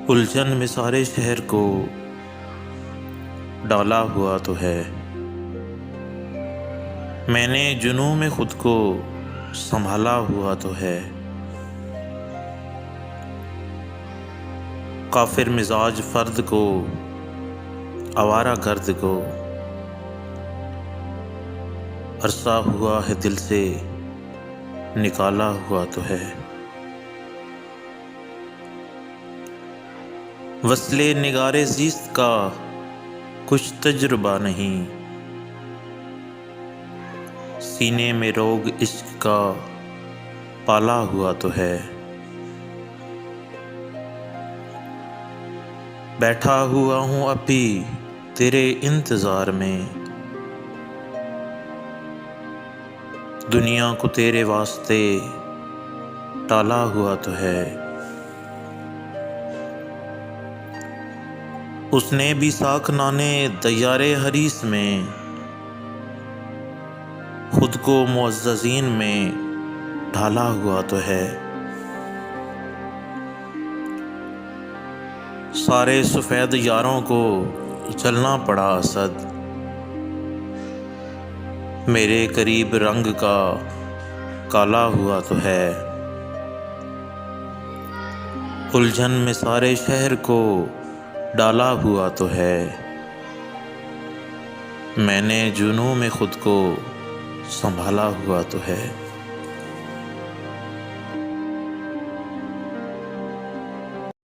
الجھن میں سارے شہر کو ڈالا ہوا تو ہے، میں نے جنوں میں خود کو سنبھالا ہوا تو ہے۔ کافر مزاج فرد کو، آوارہ گرد کو عرصہ ہوا ہے دل سے نکالا ہوا تو ہے۔ وصل نگار زیست کا کچھ تجربہ نہیں، سینے میں روگ عشق کا پالا ہوا تو ہے۔ بیٹھا ہوا ہوں اب بھی تیرے انتظار میں، دنیا کو تیرے واسطے ٹالا ہوا تو ہے۔ اس نے بھی ساکنانِ دیار حریص میں، خود کو معززین میں ڈھالا ہوا تو ہے۔ سارے سفید یاروں کو چلنا پڑا اسد، میرے قریب رنگ کا کالا ہوا تو ہے۔ الجھن میں سارے شہر کو ڈالا ہوا تو ہے، میں نے جنوں میں خود کو سنبھالا ہوا تو ہے۔